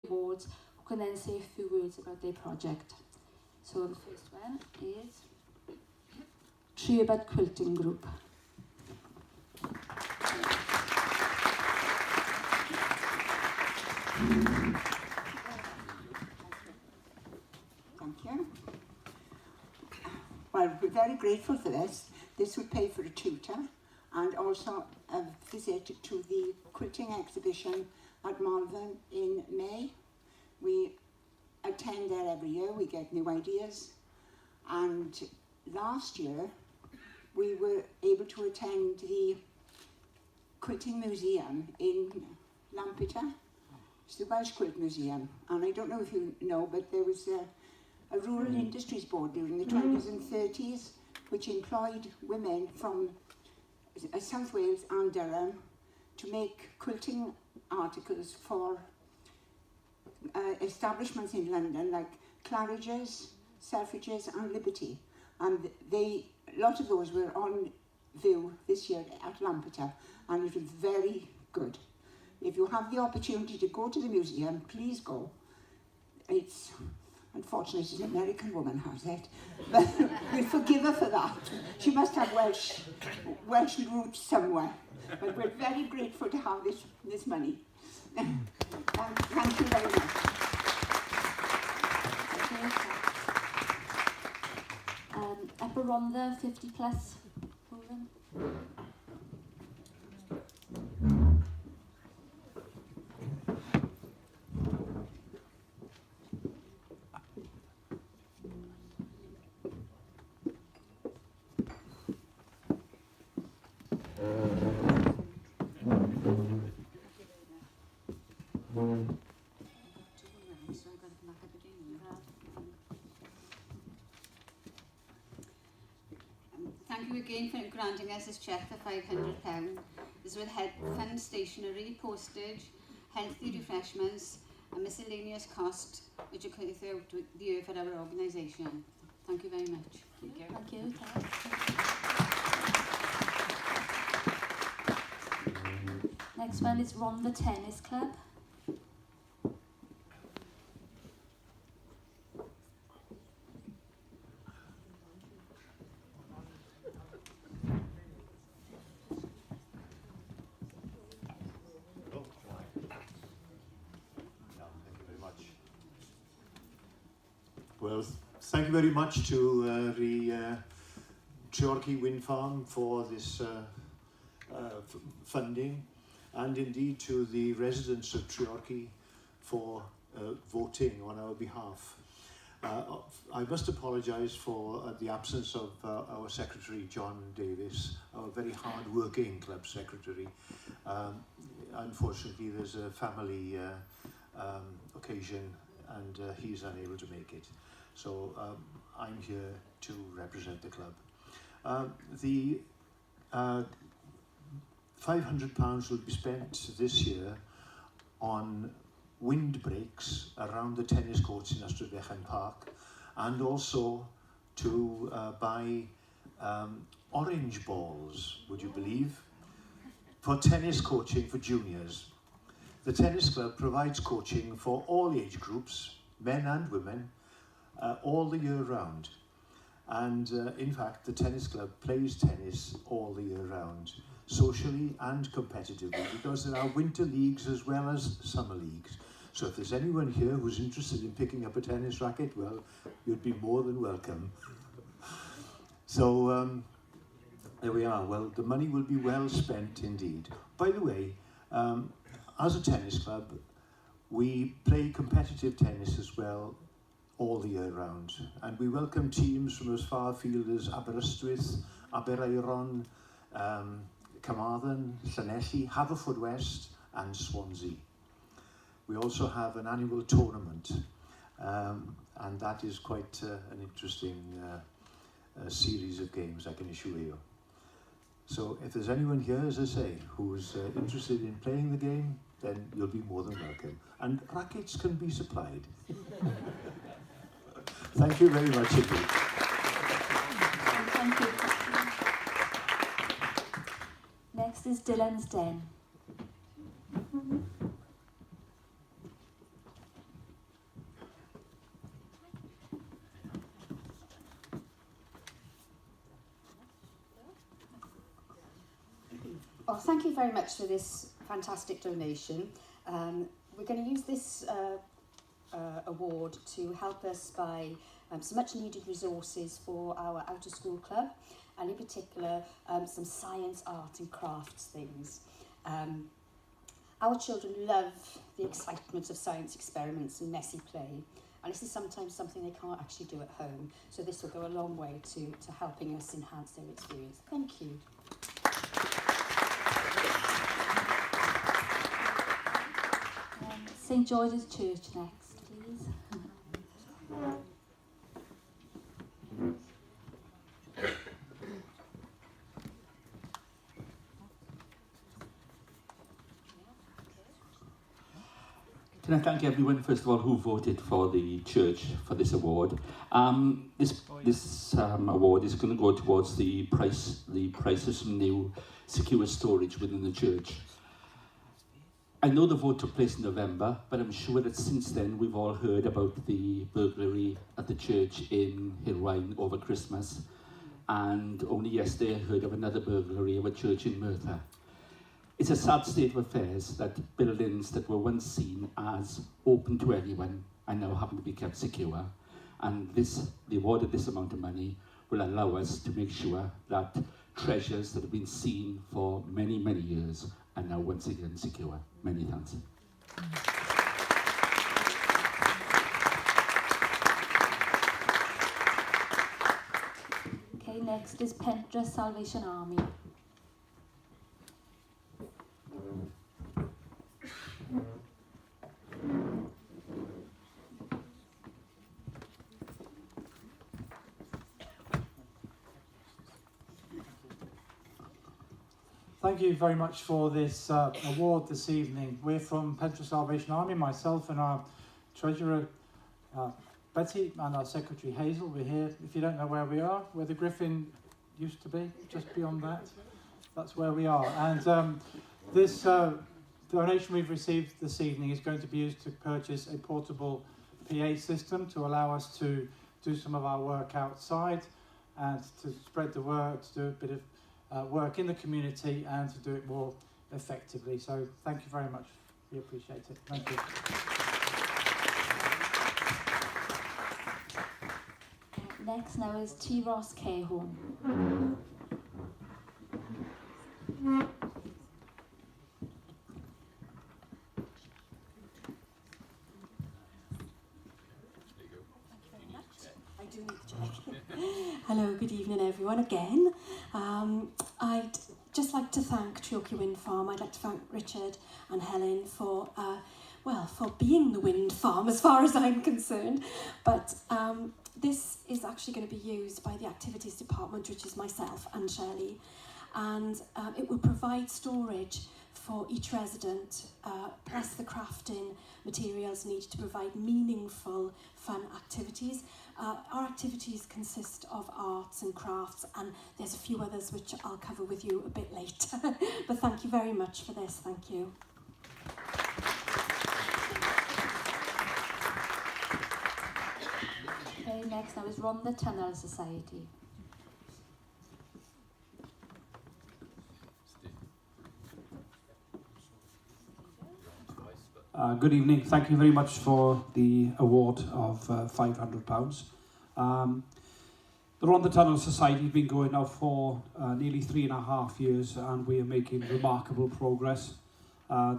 awards who can then say a few words about their project. So the first one is Treorchy Quilting Group. Thank you. Well, we're very grateful for this. This would pay for a tutor and also a visit to the quilting exhibition at Malvern in May. We attend there every year, we get new ideas, and last year we were able to attend the Quilting Museum in Lampeter. It's the Welsh Quilt Museum, and I don't know if you know, but there was a rural industries board during the 20s and 30s which employed women from South Wales and Durham to make quilting articles for establishments in London like Claridge's, Selfridge's and Liberty, and a lot of those were on view this year at Lampeter, and it was very good. If you have the opportunity to go to the museum, please go. It's unfortunately it's an American woman has it, but we forgive her for that. She must have Welsh roots somewhere, but we're very grateful to have this money. Thank you very much. Upper Rhondda 50 plus. Thank you again for granting us this cheque for £500. This will help fund stationery, postage, healthy refreshments and miscellaneous costs which occur throughout the year for our organisation. Thank you very much. Thank you. Next one is Rhondda Tennis Club. Well, thank you very much to the Treorchy Wind Farm for this funding, and indeed to the residents of Treorchy for voting on our behalf. I must apologise for the absence of our secretary, John Davis, our very hard-working club secretary. Unfortunately, there's a family occasion and he's unable to make it. So I'm here to represent the club. The £500 will be spent this year on windbreaks around the tennis courts in Ystrad Park, and also to buy orange balls, would you believe, for tennis coaching for juniors. The tennis club provides coaching for all age groups, men and women, all the year round. And in fact, the tennis club plays tennis all the year round, socially and competitively, because there are winter leagues as well as summer leagues. So if there's anyone here who's interested in picking up a tennis racket, well, you'd be more than welcome. So there we are. Well, the money will be well spent indeed. By the way, as a tennis club, we play competitive tennis as well all the year round, and we welcome teams from as far afield as Aberystwyth, Aberaeron, Carmarthen, Llanelli, Haverfordwest and Swansea. We also have an annual tournament, and that is quite an interesting series of games, I can assure you. So if there's anyone here, as I say, who's interested in playing the game, then you'll be more than welcome. And rackets can be supplied. Thank you very much indeed. Thank you. Next is Dylan's Den. Well, thank you very much for this fantastic donation. We're going to use this award to help us buy some much needed resources for our out of school club, and in particular some science, art and crafts things. Our children love the excitement of science experiments and messy play, and this is sometimes something they can't actually do at home, so this will go a long way to helping us enhance their experience. Thank you. St George's Church next, please. Can I thank everyone, first of all, who voted for the church for this award. This award is going to go towards the price of some new secure storage within the church. I know the vote took place in November, but I'm sure that since then we've all heard about the burglary at the church in Hirwaun over Christmas, and only yesterday I heard of another burglary of a church in Merthyr. It's a sad state of affairs that buildings that were once seen as open to anyone are now having to be kept secure, and the award of this amount of money will allow us to make sure that treasures that have been seen for many, many years are now once again secure. Many thanks. Okay, next is Pentra Salvation Army. Thank you very much for this award this evening. We're from Pentra Salvation Army, myself and our Treasurer Betty and our Secretary Hazel. We're here, if you don't know where we are, where the Griffin used to be, just beyond that. That's where we are. And this donation we've received this evening is going to be used to purchase a portable PA system to allow us to do some of our work outside and to spread the word, to do a bit of work in the community and to do it more effectively. So thank you very much. We appreciate it. Thank you. Next now is Treorchy Care Home. Hello, good evening everyone again. I'd just like to thank Treorchy Wind Farm. I'd like to thank Richard and Helen for being the wind farm as far as I'm concerned. But this is actually going to be used by the activities department, which is myself and Shelley, and it will provide storage for each resident, plus the crafting materials needed to provide meaningful, fun activities. Our activities consist of arts and crafts, and there's a few others which I'll cover with you a bit later. But thank you very much for this. Thank you. Okay, next now is Run the Tunnel Society. Good evening. Thank you very much for the award of £500. The Run the Tunnel Society has been going now for nearly 3.5 years, and we are making remarkable progress.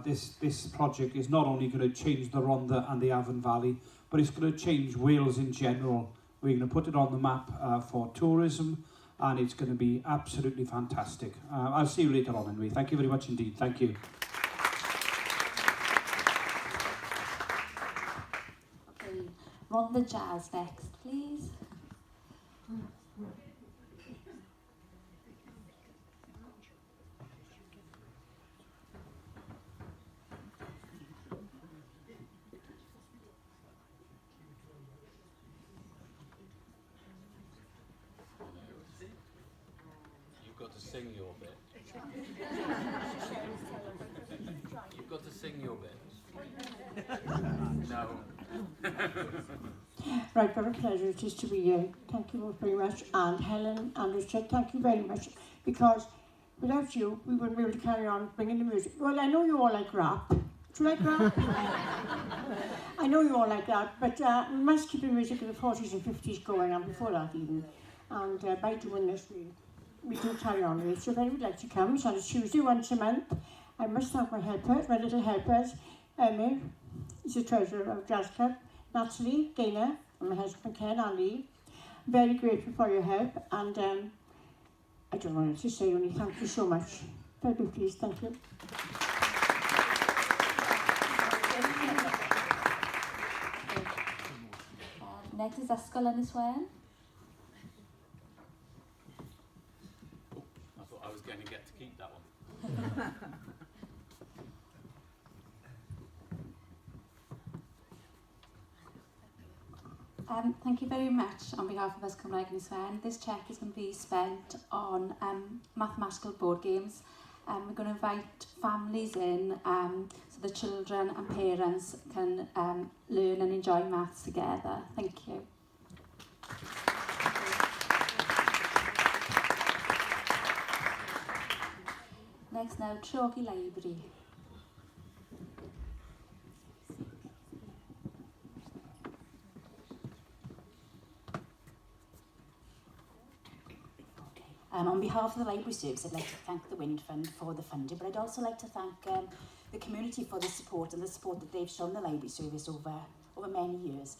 This project is not only going to change the Rhondda and the Avon Valley, but it's going to change Wales in general. We're going to put it on the map for tourism, and it's going to be absolutely fantastic. I'll see you later on anyway. Thank you very much indeed. Thank you. Run the Jazz next, please. You've got to sing your bit. You've got to sing your bit. No. Right, what a pleasure it is to be here. Thank you both very much. And Helen and Richard, thank you very much, because without you, we wouldn't be able to carry on bringing the music. Well, I know you all like rap. Do you like rap? I know you all like that, but we must keep the music of the 40s and 50s going, and before that even. And by doing this, we do carry on with it. So if anyone would like to come, it's on a Tuesday once a month. I must thank my helpers, my little helpers. Emma is the treasurer of Jazz Club. Natalie, Gaynor, and my husband Ken and Lee. Very grateful for your help, and I don't know what to say, only thank you so much. Very pleased, thank you. Next is Ysgol Ynys Wen. I thought I was going to get to keep that one. Thank you very much on behalf of Ysgol Ynys Wen. This cheque is going to be spent on mathematical board games. We're going to invite families in so the children and parents can learn and enjoy maths together. Thank you. Next now, Treorchy Library. On behalf of the Library Service, I'd like to thank the Wind Fund for the funding, but I'd also like to thank the community for the support and the support that they've shown the Library Service over many years.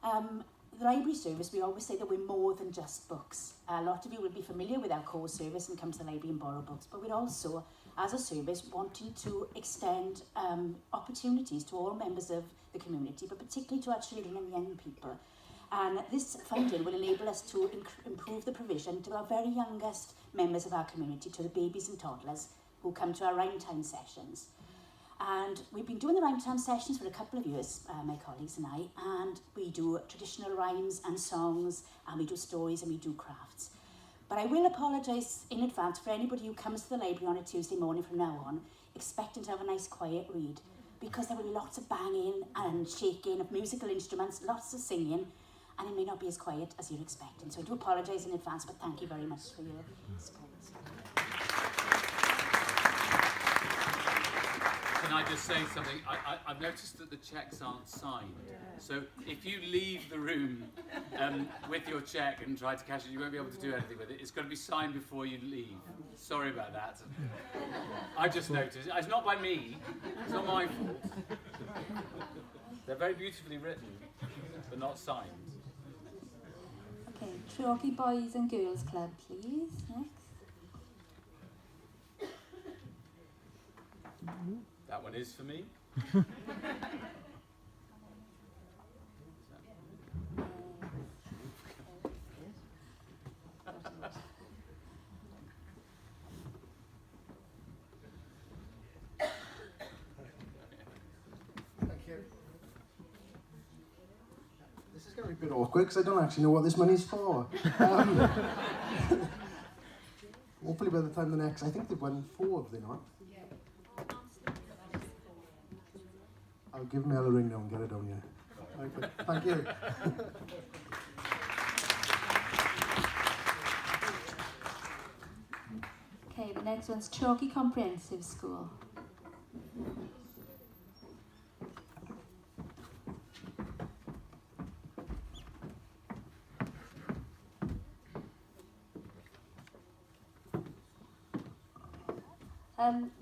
The Library Service, we always say that we're more than just books. A lot of you will be familiar with our core service and come to the library and borrow books, but we're also, as a service, wanting to extend opportunities to all members of the community, but particularly to our children and young people. And this funding will enable us to improve the provision to our very youngest members of our community, to the babies and toddlers who come to our rhyme time sessions. And we've been doing the rhyme time sessions for a couple of years, my colleagues and I, and we do traditional rhymes and songs, and we do stories and we do crafts. But I will apologise in advance for anybody who comes to the library on a Tuesday morning from now on, expecting to have a nice quiet read, because there will be lots of banging and shaking of musical instruments, lots of singing, and it may not be as quiet as you're expecting. So I do apologise in advance, but thank you very much for your support. Can I just say something? I've noticed that the cheques aren't signed. So if you leave the room with your cheque and try to cash it, you won't be able to do anything with it. It's got to be signed before you leave. Sorry about that. I just noticed. It's not by me. It's not my fault. They're very beautifully written, but not signed. Okay, Treorchy Boys and Girls Club, please. Next. That one is for me. Thank you. This is going to be a bit awkward because I don't actually know what this money's for. Hopefully by the time the next, I think they've won 4, have they not? I'll give Mel a ring now and get it down here. Okay, thank you. Okay, the next one's Treorchy Comprehensive School.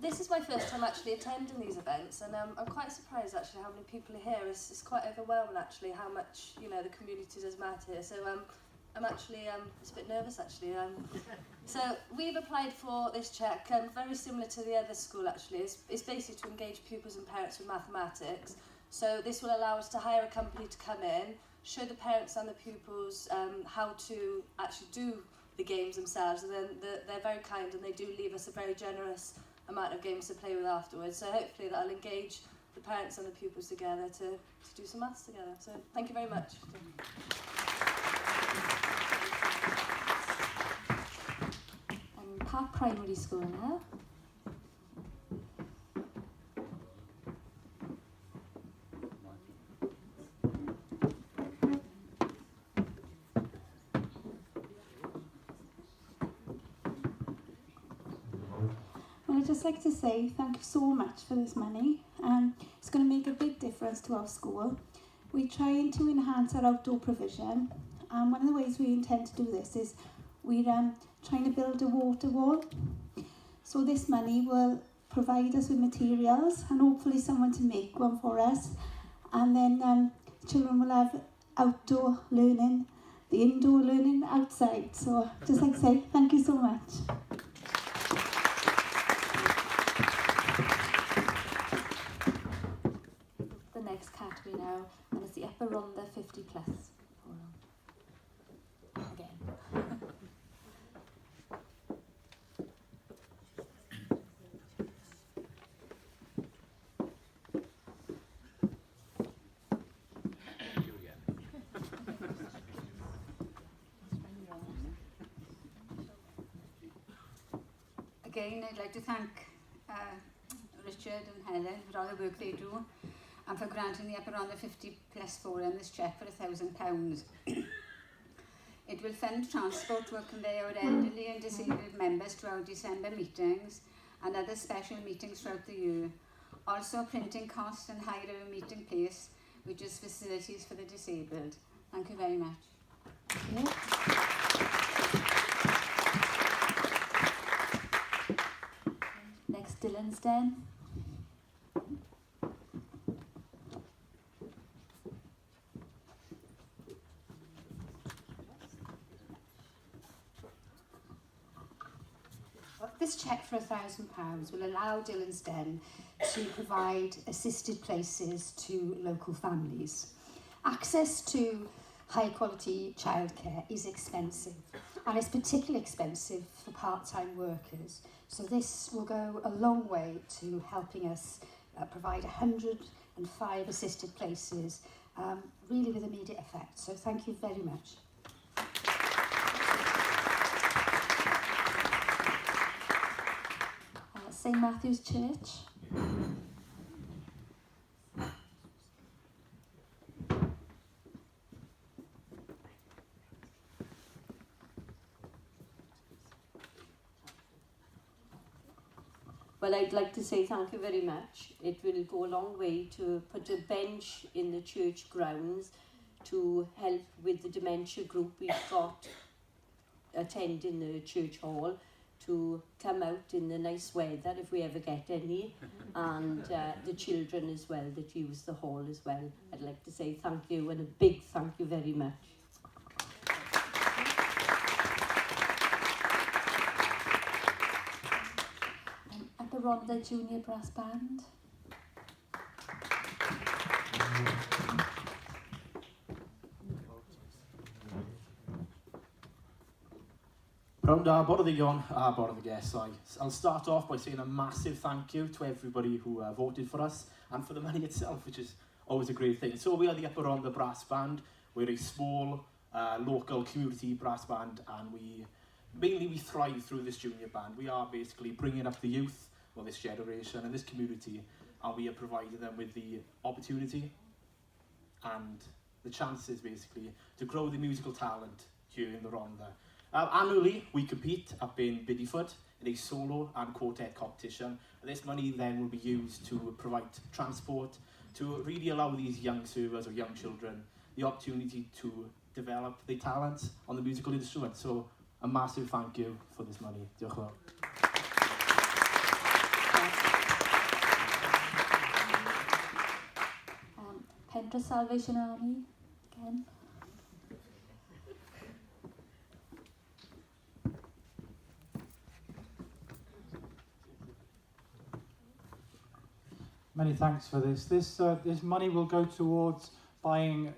This is my first time actually attending these events, and I'm quite surprised actually how many people are here. It's quite overwhelming actually how much the community does matter here. So I'm actually it's a bit nervous actually. So we've applied for this cheque, very similar to the other school actually. It's basically to engage pupils and parents with mathematics. So this will allow us to hire a company to come in, show the parents and the pupils how to actually do the games themselves, and then they're very kind and they do leave us a very generous amount of games to play with afterwards. So hopefully that'll engage the parents and the pupils together to do some maths together. So thank you very much. Park Primary School now. I'd just like to say thank you so much for this money. It's going to make a big difference to our school. We're trying to enhance our outdoor provision, and one of the ways we intend to do this is we're trying to build a water wall. So this money will provide us with materials and hopefully someone to make one for us, and then children will have outdoor learning, the indoor learning outside. So just like to say thank you so much. The next category now, and it's the upper Rhondda 50 plus forum. Again. Again, I'd like to thank Richard and Helen for all the work they do and for granting the Upper Rhondda 50 Plus Forum this cheque for £1,000. It will fund transport to convey our elderly and disabled members to our December meetings and other special meetings throughout the year. Also printing costs and hire a meeting place, which is facilities for the disabled. Thank you very much. Next, Dylan's Den. This cheque for £1,000 will allow Dylan's Den to provide assisted places to local families. Access to high quality childcare is expensive, and it's particularly expensive for part-time workers. So this will go a long way to helping us provide 105 assisted places, really with immediate effect. So thank you very much. St Matthew's Church. Well, I'd like to say thank you very much. It will go a long way to put a bench in the church grounds to help with the dementia group we've got attending the church hall, to come out in the nice weather if we ever get any, and the children as well that use the hall as well. I'd like to say thank you, and a big thank you very much. Upper Rhondda Junior Brass Band. Round bore the yon, bore the guests. I'll start off by saying a massive thank you to everybody who voted for us and for the money itself, which is always a great thing. So we are the Upper Rhondda Brass Band. We're a small local community brass band, and we thrive through this junior band. We are basically bringing up the youth, well, this generation and this community, and we are providing them with the opportunity and the chances basically to grow the musical talent here in the Rhondda. Annually, we compete up in Biddyford in a solo and quartet competition. And this money then will be used to provide transport to really allow these young servers or young children the opportunity to develop their talents on the musical instrument. So a massive thank you for this money. Diolch yn fawr. Pentra Salvation Army, again. Many thanks for this. This money will go towards buying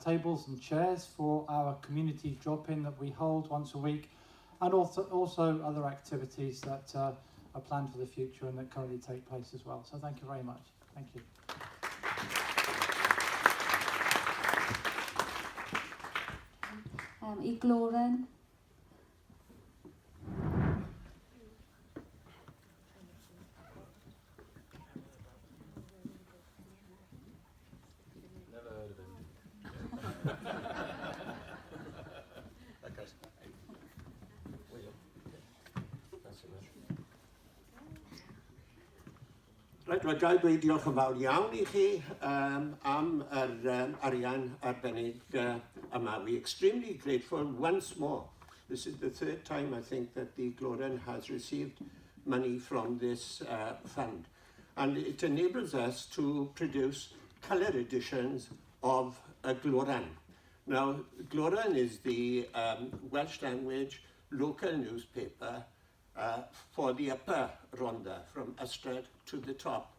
tables and chairs for our community drop-in that we hold once a week, and also other activities that are planned for the future and that currently take place as well. So thank you very much. Thank you. Igloren. Never heard of him. Right, wel, gael dweud diolch yn fawr iawn I chi am yr arian arbennig yma. We're extremely grateful once more. This is the third time, I think, that the Gloran has received money from this fund. And it enables us to produce colour editions of a Gloran. Now, Gloran is the Welsh language local newspaper for the upper Rhondda, from Ystrad to the top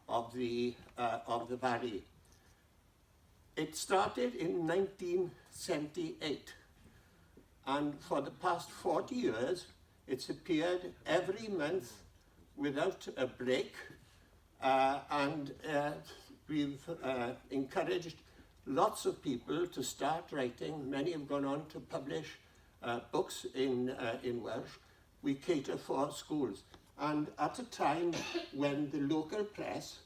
of the valley. It started in 1978, and for the past 40 years, it's appeared every month without a break, and we've encouraged lots of people to start writing. Many have gone on to publish books in Welsh. We cater for schools. And at a time when the local press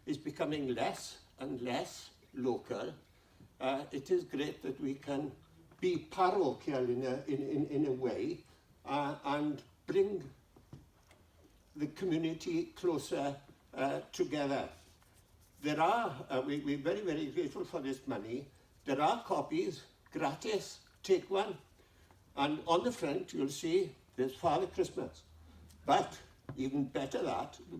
is becoming less and less local, it is great that we can be parochial in a way and bring the community closer together. There are, we're very, very grateful for this money. There are copies, gratis, take one. And on the front, you'll see there's Father Christmas. But even better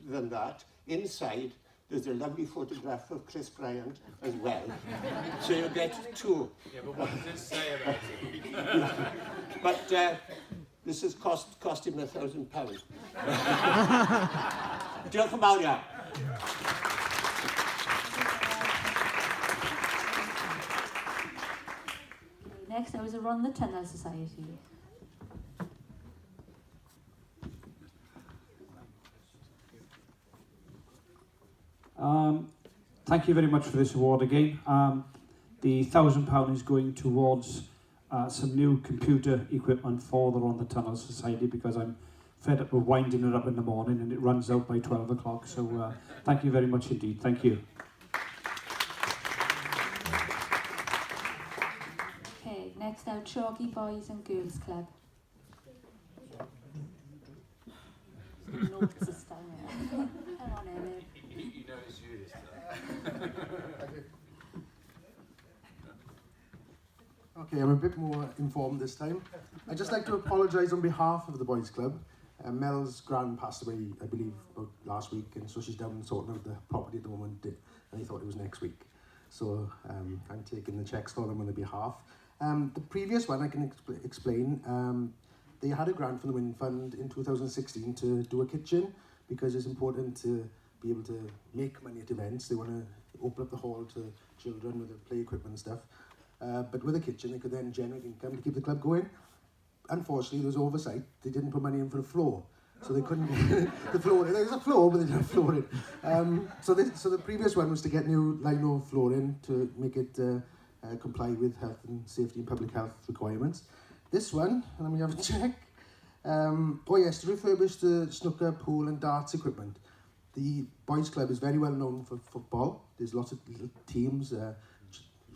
than that, inside, there's a lovely photograph of Chris Bryant as well. So you'll get two. Yeah, but what does it say about it? Yeah. But this has cost him £1,000. Diolch yn fawr iawn. Next, I was Around the Tunnel Society. Thank you very much for this award again. The £1,000 is going towards some new computer equipment for the Around the Tunnel Society, because I'm fed up with winding it up in the morning and it runs out by 12 o'clock. So thank you very much indeed. Thank you. Okay, next now, Treorchy Boys and Girls Club. Notes this time. Come on, Emily. You know it's you this time. Okay, I'm a bit more informed this time. I'd just like to apologise on behalf of the Boys Club. Mel's gran passed away, I believe, about last week, and so she's down sorting out the property at the moment, and he thought it was next week. So I'm taking the cheques for them on their behalf. The previous one I can explain. They had a grant from the Wind Fund in 2016 to do a kitchen, because it's important to be able to make money at events. They want to open up the hall to children with the play equipment and stuff. But with a kitchen, they could then generate income to keep the club going. Unfortunately, there was oversight. They didn't put money in for a floor, so they couldn't get the floor. There was a floor, but they didn't have floor in. So the previous one was to get new lino flooring to make it comply with health and safety and public health requirements. This one, let me have a check. Oh yes, to refurbish the snooker, pool and darts equipment. The Boys Club is very well known for football. There's lots of little teams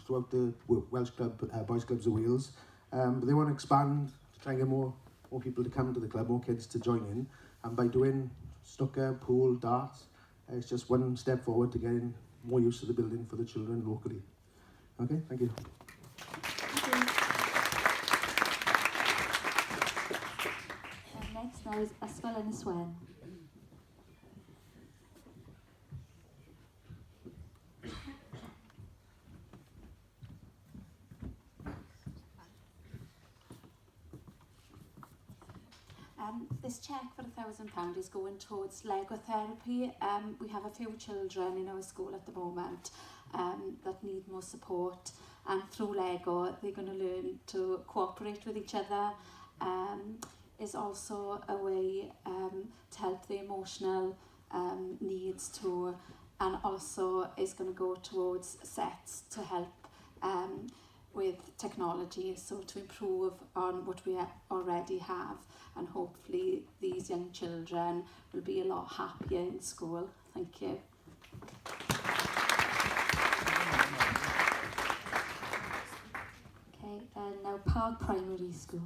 throughout the Welsh Club, Boys Clubs of Wales. But they want to expand to try and get more people to come to the club, more kids to join in. And by doing snooker, pool, darts, it's just one step forward to getting more use of the building for the children locally. Okay, thank you. And next now is Ysgol yn y Swen. This cheque for £1,000 is going towards Lego therapy. We have a few children in our school at the moment that need more support, and through Lego they're going to learn to cooperate with each other. Is also a way to help the emotional needs too, and also is going to go towards sets to help with technology, so to improve on what we already have, and hopefully these young children will be a lot happier in school. Thank you. Okay, and now Park Primary School.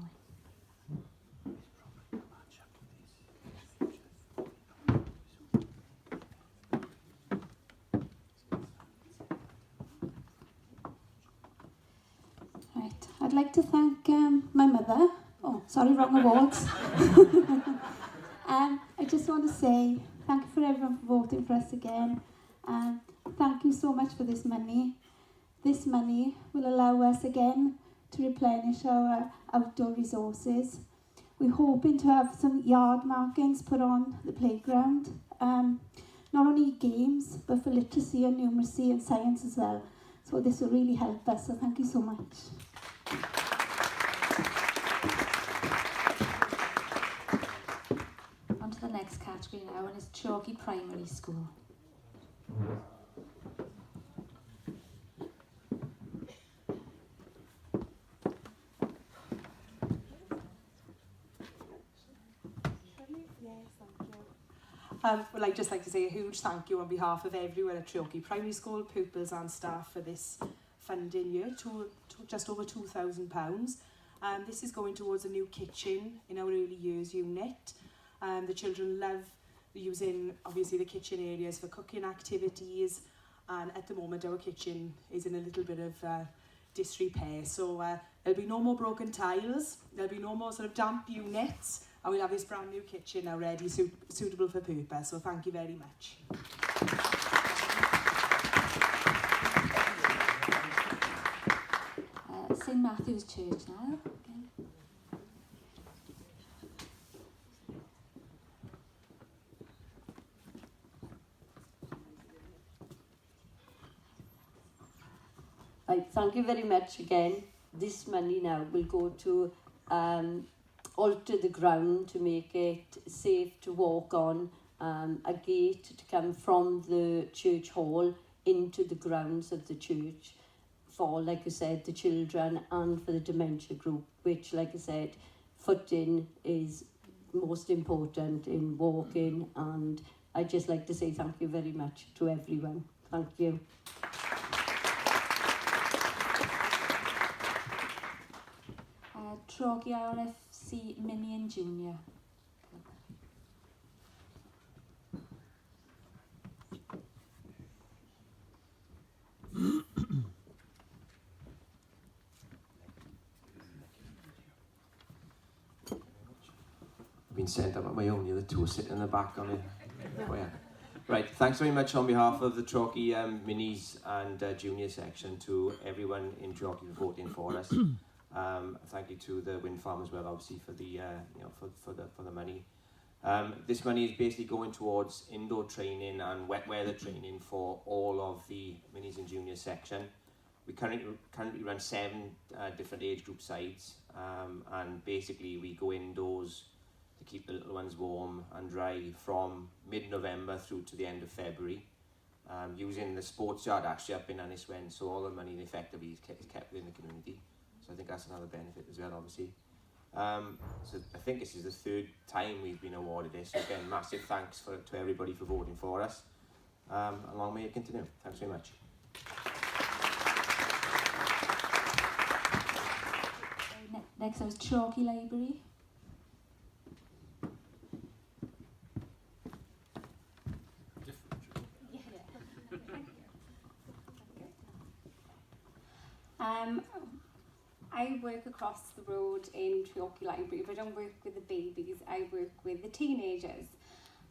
my mother. Oh, sorry, wrong awards. I just want to say thank you for everyone for voting for us again. Thank you so much for this money. This money will allow us again to replenish our outdoor resources. We're hoping to have some yard markings put on the playground. Not only games, but for literacy and numeracy and science as well. So this will really help us, so thank you so much. On to the next category now, and it's Treorchy Primary School. Well, I'd just like to say a huge thank you on behalf of everyone at Treorchy Primary School, pupils and staff for this funding year, to just over £2,000. This is going towards a new kitchen in our early years unit. The children love using, obviously, the kitchen areas for cooking activities, and at the moment our kitchen is in a little bit of disrepair. So there'll be no more broken tiles, there'll be no more sort of damp units, and we'll have this brand new kitchen now ready, suitable for purpose. So thank you very much. St Matthew's Church now. Again. Thank you very much again. This money now will go to alter the ground to make it safe to walk on, a gate to come from the church hall into the grounds of the church for, like I said, the children and for the dementia group, which, like I said, footing is most important in walking, and I'd just like to say thank you very much to everyone. Thank you. Treorchy RFC Mini and Junior. I've been sent up at my own, the other two are sitting in the back on it. Oh, yeah. Right, thanks very much on behalf of the Treorchy Minis and Junior section to everyone in Treorchy for voting for us. Thank you to the wind farm as well, obviously, for the for the money. This money is basically going towards indoor training and wet weather training for all of the minis and junior section. We currently run 7 different age group sides, and basically we go indoors to keep the little ones warm and dry from mid-November through to the end of February, using the sports yard actually up in Aniswen, so all the money effectively is kept within the community. So I think that's another benefit as well, obviously. So I think this is the 3rd time we've been awarded this. So again, massive thanks to everybody for voting for us. And long may it continue. Thanks very much. Next, was Treorchy Library. I work across the road in Treorchy Library, but I don't work with the babies, I work with the teenagers.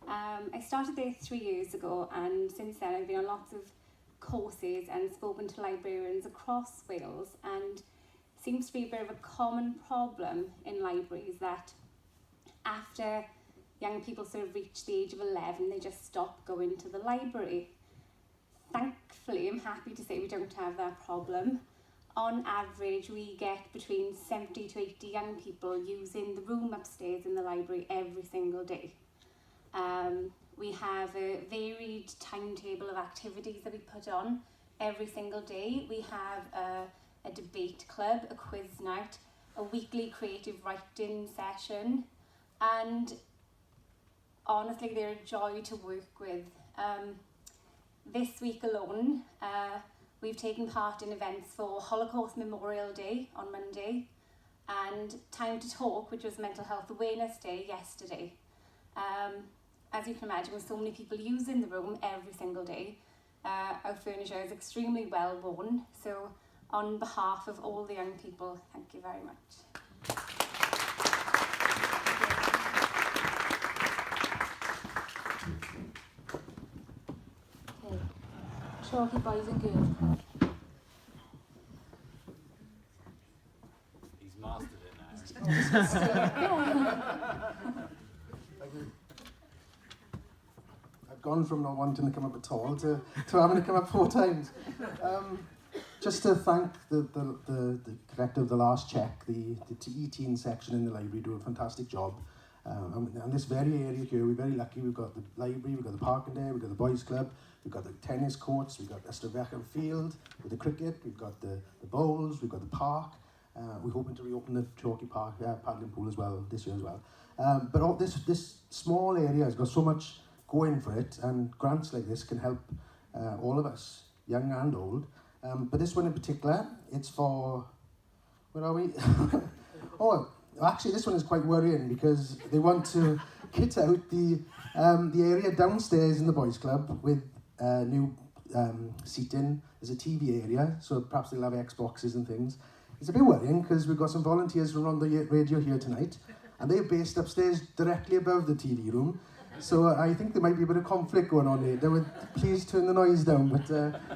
I started there 3 years ago, and since then I've been on lots of courses and spoken to librarians across Wales, and it seems to be a bit of a common problem in libraries that after young people sort of reach the age of 11, they just stop going to the library. Thankfully, I'm happy to say we don't have that problem. On average, we get between 70 to 80 young people using the room upstairs in the library every single day. We have a varied timetable of activities that we put on every single day. We have a debate club, a quiz night, a weekly creative writing session, and honestly, they're a joy to work with. This week alone, we've taken part in events for Holocaust Memorial Day on Monday and Time to Talk, which was Mental Health Awareness Day yesterday. As you can imagine, with so many people using the room every single day, our furniture is extremely well worn. So on behalf of all the young people, thank you very much. Okay. Treorchy boys and girls. He's mastered it now. I've gone from not wanting to come up at all to having to come up 4 times. Just to thank the collector of the last check, the teen section in the library do a fantastic job. And this very area here, we're very lucky. We've got the library, we've got the parking there, we've got the boys club, we've got the tennis courts, we've got Ystafell field with the cricket, we've got the bowls, we've got the park. We're hoping to reopen the Treorchy Park paddling pool as well this year as well. But all this small area has got so much going for it, and grants like this can help all of us, young and old. But this one in particular, it's for, where are we? Oh, actually this one is quite worrying because they want to kit out the area downstairs in the boys club with new seating. There's a TV area, so perhaps they'll have Xboxes and things. It's a bit worrying because we've got some volunteers from on the radio here tonight, and they're based upstairs directly above the TV room. So I think there might be a bit of conflict going on there. They would please turn the noise down,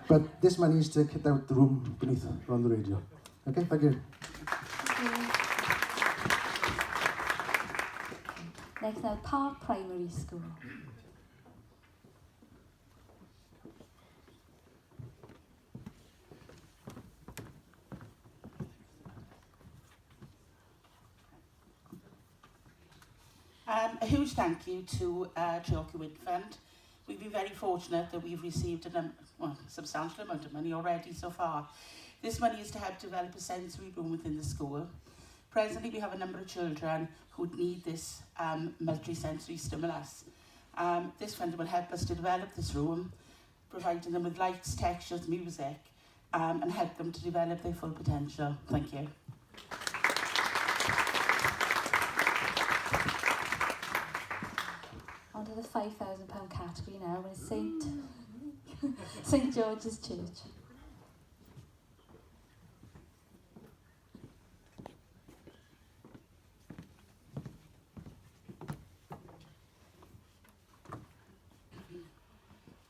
but this money is to kit out the room beneath on the radio. Okay, thank you. Next now, Park Primary School. A huge thank you to Treorchy Wind Fund. We've been very fortunate that we've received a substantial amount of money already so far. This money is to help develop a sensory room within the school. Presently we have a number of children who need this multi-sensory stimulus. This fund will help us to develop this room, providing them with lights, textures, music, and help them to develop their full potential. Thank you. On to the £5,000 category now, with St George's Church.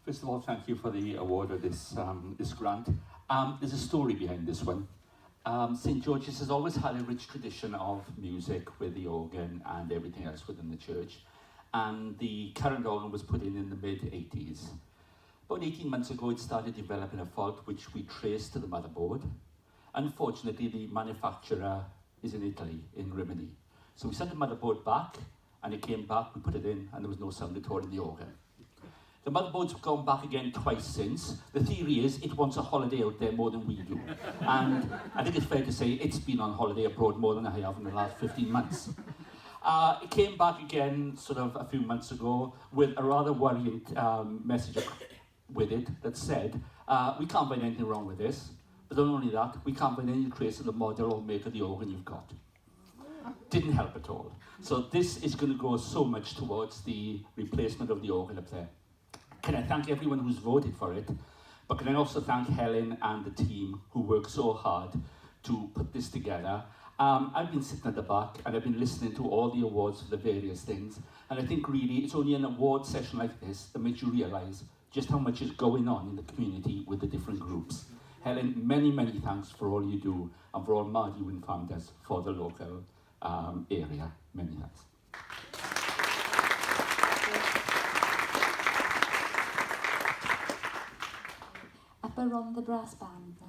First of all, thank you for the award of this grant. There's a story behind this one. St George's has always had a rich tradition of music with the organ and everything else within the church. And the current organ was put in the mid-80s. About 18 months ago, it started developing a fault which we traced to the motherboard. Unfortunately, the manufacturer is in Italy, in Rimini. So we sent the motherboard back, and it came back, we put it in, and there was no sound at all in the organ. The motherboard's gone back again twice since. The theory is it wants a holiday out there more than we do. And I think it's fair to say it's been on holiday abroad more than I have in the last 15 months. It came back again sort of a few months ago with a rather worrying message with it that said, we can't find anything wrong with this, but not only that, we can't find any trace of the model or make of the organ you've got. Didn't help at all. So this is going to go so much towards the replacement of the organ up there. Can I thank everyone who's voted for it, but can I also thank Helen and the team who worked so hard to put this together. I've been sitting at the back and I've been listening to all the awards for the various things, and I think really it's only an award session like this that makes you realise just how much is going on in the community with the different groups. Helen, many, many thanks for all you do and for all Mardy Wind Farm does for the local area. Many thanks. Up around the brass band now.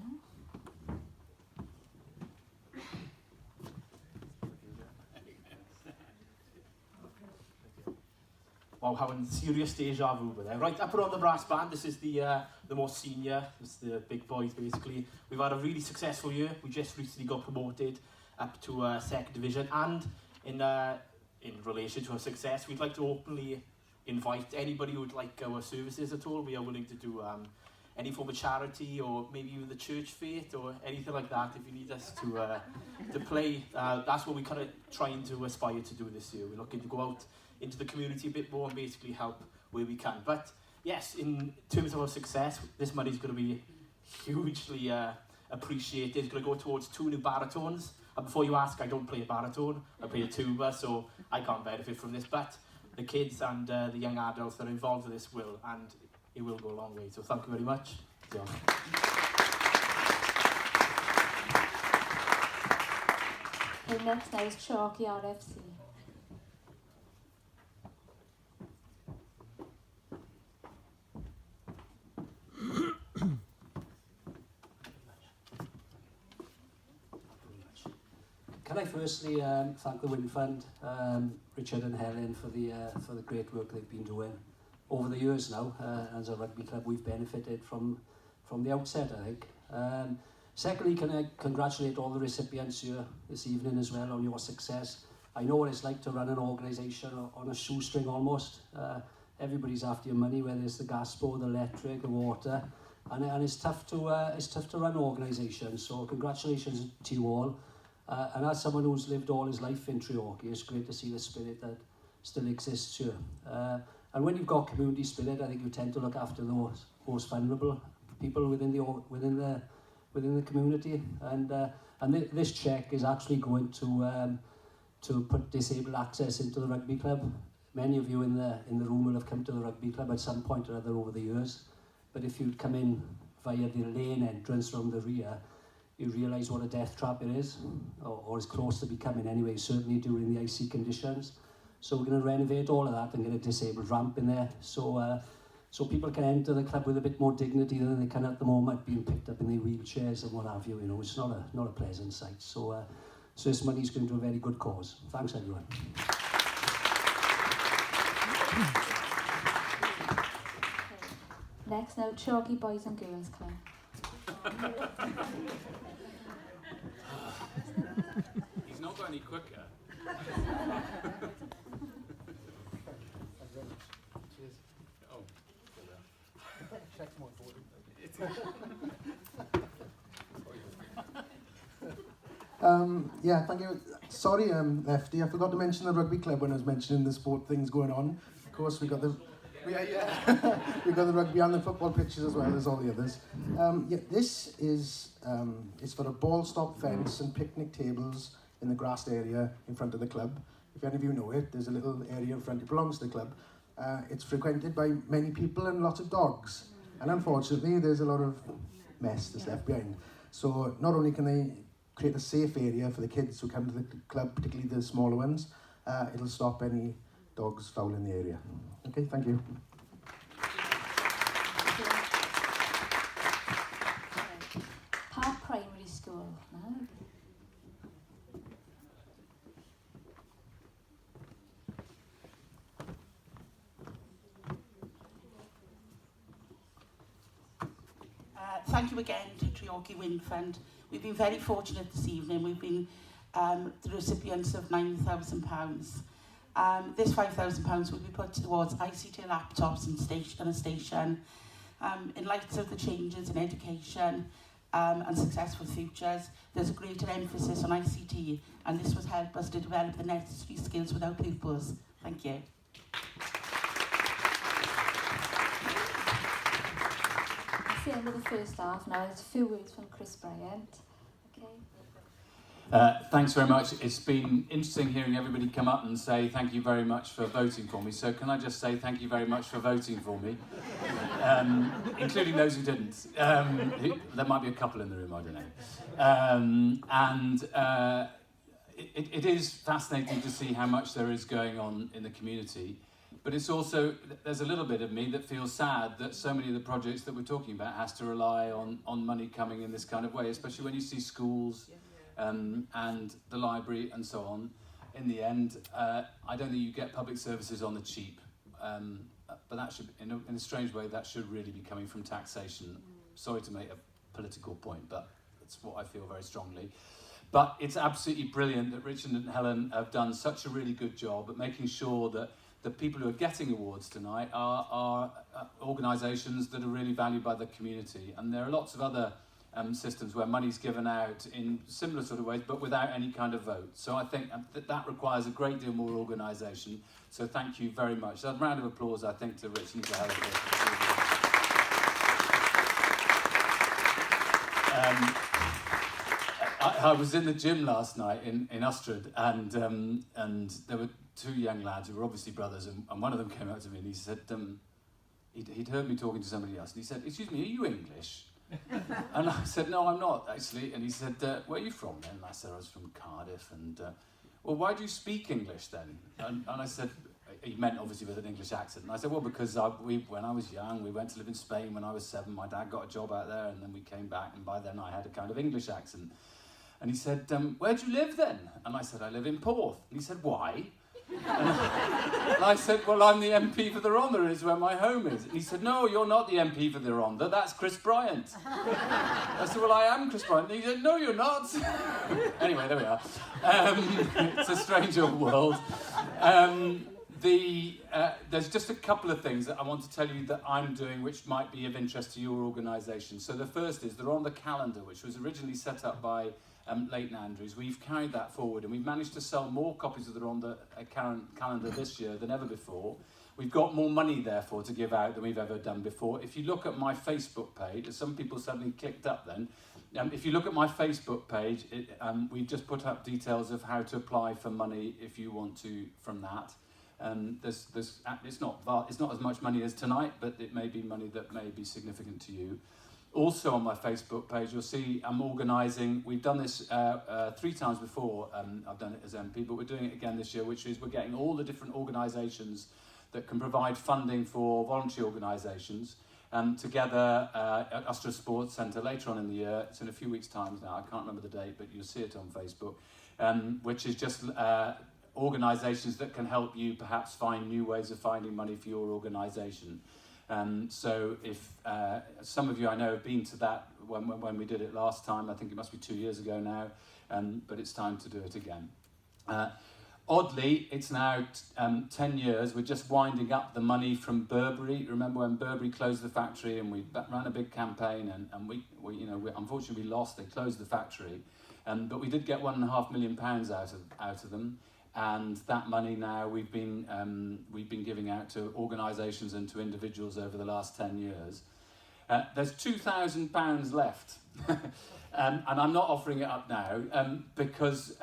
Wow, having serious deja vu with there. Right, up around the brass band, this is the most senior, it's the big boys basically. We've had a really successful year. We just recently got promoted up to 2nd division, and in relation to our success, we'd like to openly invite anybody who would like our services at all. We are willing to do any form of charity, or maybe even the church faith or anything like that. If you need us to play, that's what we're kind of trying to aspire to do this year. We're looking to go out into the community a bit more and basically help where we can. But yes, in terms of our success, this money is going to be hugely appreciated. It's going to go towards 2 new baritones, And before you ask, I don't play a baritone, I play a tuba, so I can't benefit from this, but the kids and the young adults that are involved with this will, and it will go a long way. So thank you very much. Diolch. Okay, next now is Treorchy RFC. Can I firstly thank the Wind Fund, Richard and Helen, for the great work they've been doing over the years now. As a rugby club, we've benefited from the outset, I think. Secondly, can I congratulate all the recipients here this evening as well on your success. I know what it's like to run an organisation on a shoestring almost. Everybody's after your money, whether it's the gas board, the electric, the water, and it's tough to run organisations. So congratulations to you all. And as someone who's lived all his life in Treorchy, it's great to see the spirit that still exists here. And when you've got community spirit, I think you tend to look after the most vulnerable people within the community. And this cheque is actually going to put disabled access into the rugby club. Many of you in the room will have come to the rugby club at some point or other over the years. But if you'd come in via the lane entrance from the rear, you realise what a death trap it is, or is close to becoming anyway, certainly during the icy conditions. So we're going to renovate all of that and get a disabled ramp in there, so people can enter the club with a bit more dignity than they can at the moment, being picked up in their wheelchairs and what have you. You know, it's not a pleasant sight. So this money's going to a very good cause. Thanks, everyone. Next now, Treorchy Boys and Girls Club. He's not got any quicker. Oh. Check's more important. Yeah, thank you. Sorry, Lefty, I forgot to mention the rugby club when I was mentioning the sport things going on. Of course, we got the we got the rugby and the football pitches as well as all the others. This is it's for a ball stop fence and picnic tables in the grassed area in front of the club. If any of you know it, there's a little area in front. It belongs to the club. It's frequented by many people and lots of dogs. And unfortunately, there's a lot of mess that's left behind. So not only can they create a safe area for the kids who come to the club, particularly the smaller ones, it'll stop any dogs fouling the area. Okay, thank you. Park Primary School. No? Thank you again to Treorchy Wind Fund. We've been very fortunate this evening. We've been the recipients of £9,000. This £5,000 will be put towards ICT laptops and a station. In light of the changes in education and successful futures, there's a greater emphasis on ICT, and this will help us to develop the necessary skills with our pupils. Thank you. Same with the first half now. There's a few words from Chris Bryant. Okay. Thanks very much. It's been interesting hearing everybody come up and say thank you very much for voting for me. So can I just say thank you very much for voting for me, including those who didn't. There might be a couple in the room, I don't know. It is fascinating to see how much there is going on in the community. But it's also, there's a little bit of me that feels sad that so many of the projects that we're talking about has to rely on money coming in this kind of way, especially when you see schools and the library and so on. In the end, I don't think you get public services on the cheap, but that should, in a strange way, that should really be coming from taxation. Sorry to make a political point, but that's what I feel very strongly. But it's absolutely brilliant that Richard and Helen have done such a really good job at making sure that the people who are getting awards tonight are organisations that are really valued by the community. And there are lots of other systems where money's given out in similar sort of ways, but without any kind of vote. So I think that requires a great deal more organisation. So thank you very much. So a round of applause, I think, to Rich and to Helen. I was in the gym last night in Ustrad, and there were two young lads who were obviously brothers, and one of them came up to me and he said, he'd heard me talking to somebody else, and he said, "Excuse me, are you English?" And I said, "No, I'm not, actually." And he said, "Where are you from then?" And I said, "I was from Cardiff." And, "Well, why do you speak English then?" And I said, he meant obviously with an English accent. And I said, "Well, because when I was young, we went to live in Spain when I was 7. My dad got a job out there, and then we came back, and by then I had a kind of English accent." And he said, "Where do you live then?" And I said, "I live in Porth." And he said, "Why?" And I said, "Well, I'm the MP for the Rhondda, is where my home is." And he said, "No, you're not the MP for the Rhondda, that's Chris Bryant." I said, "Well, I am Chris Bryant." And he said, "No, you're not." Anyway, there we are. It's a strange old world. There's just a couple of things that I want to tell you that I'm doing which might be of interest to your organisation. So the first is the Rhondda calendar, which was originally set up by Leighton Andrews. We've carried that forward, and we've managed to sell more copies of the Rhondda calendar this year than ever before. We've got more money, therefore, to give out than we've ever done before. If you look at my Facebook page, as some people suddenly clicked up then, if you look at my Facebook page, we've just put up details of how to apply for money if you want to from that. It's not as much money as tonight, but it may be money that may be significant to you. Also on my Facebook page, you'll see I'm organising, we've done this 3 times before, I've done it as MP, but we're doing it again this year, which is we're getting all the different organisations that can provide funding for voluntary organisations together at Ustrad Sports Centre later on in the year. It's in a few weeks' time now, I can't remember the date, but you'll see it on Facebook, which is just organisations that can help you perhaps find new ways of finding money for your organisation. So if some of you I know have been to that when we did it last time, I think it must be 2 years ago now, but it's time to do it again. Oddly, it's now 10 years. We're just winding up the money from Burberry. Remember when Burberry closed the factory and we ran a big campaign and we unfortunately we lost. They closed the factory, but we did get £1.5 million out of them. And that money now we've been giving out to organisations and to individuals over the last 10 years. There's £2,000 left, and I'm not offering it up now because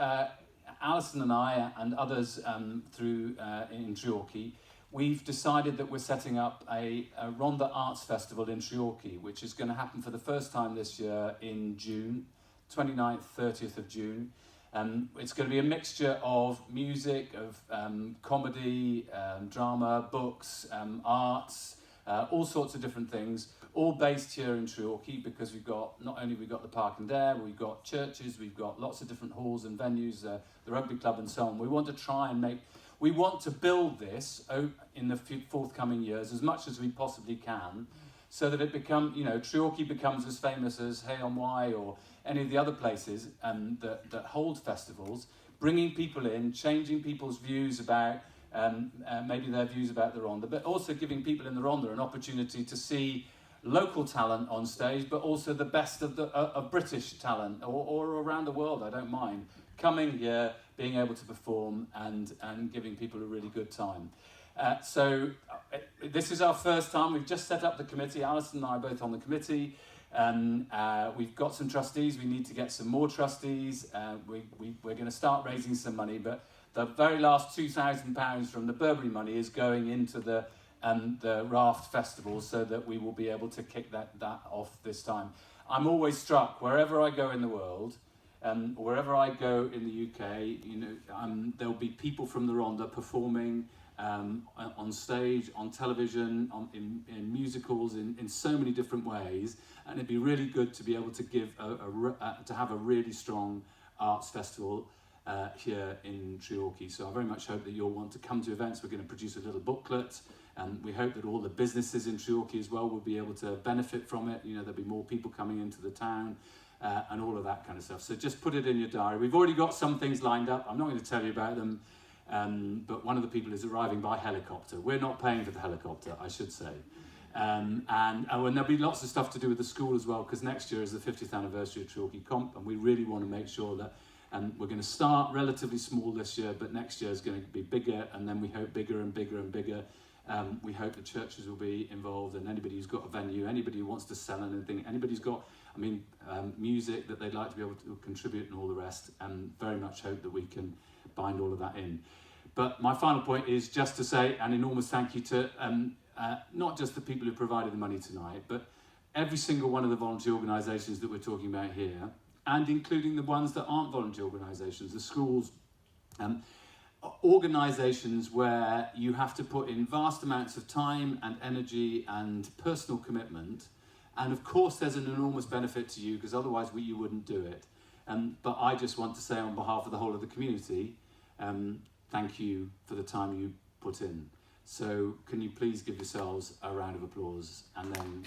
Alison and I and others in Treorchy, we've decided that we're setting up a Rhondda Arts Festival in Treorchy, which is going to happen for the first time this year in June, 29th, 30th of June. It's going to be a mixture of music, of comedy, drama, books, arts, all sorts of different things, all based here in Treorchy because not only we've got the Park and Dare, we've got churches, we've got lots of different halls and venues, the rugby club and so on. We want to build this in the forthcoming years as much as we possibly can, so that it Treorchy becomes as famous as Hay-on-Wye or any of the other places that hold festivals, bringing people in, changing people's views about maybe their views about the Rhondda, but also giving people in the Rhondda an opportunity to see local talent on stage, but also the best of British talent or around the world, I don't mind, coming here, being able to perform and giving people a really good time. So this is our first time. We've just set up the committee. Alison and I are both on the committee. We've got some trustees. We need to get some more trustees. We're going to start raising some money, but the very last £2,000 from the Burberry money is going into the Raft Festival, so that we will be able to kick that off this time. I'm always struck wherever I go in the world, wherever I go in the UK, there'll be people from the Rhondda performing on stage, on television, in musicals, in so many different ways, and it'd be really good to be able to give to have a really strong arts festival here in Treorchy. So I very much hope that you'll want to come to events. We're going to produce a little booklet, and we hope that all the businesses in Treorchy as well will be able to benefit from it. There'll be more people coming into the town and all of that kind of stuff. So just put it in your diary. We've already got some things lined up. I'm not going to tell you about them. But one of the people is arriving by helicopter. We're not paying for the helicopter, I should say. And there'll be lots of stuff to do with the school as well, because next year is the 50th anniversary of Treorchy Comp, and we really want to make sure that we're going to start relatively small this year, but next year is going to be bigger, and then we hope bigger and bigger and bigger. We hope the churches will be involved, and anybody who's got a venue, anybody who wants to sell anything, anybody who's got I mean, music that they'd like to be able to contribute and all the rest, and very much hope that we can bind all of that in. But my final point is just to say an enormous thank you to not just the people who provided the money tonight, but every single one of the volunteer organisations that we're talking about here, and including the ones that aren't volunteer organisations, the schools, organisations where you have to put in vast amounts of time and energy and personal commitment. And of course there's an enormous benefit to you, because otherwise you wouldn't do it. But I just want to say on behalf of the whole of the community, thank you for the time you put in. So can you please give yourselves a round of applause, and then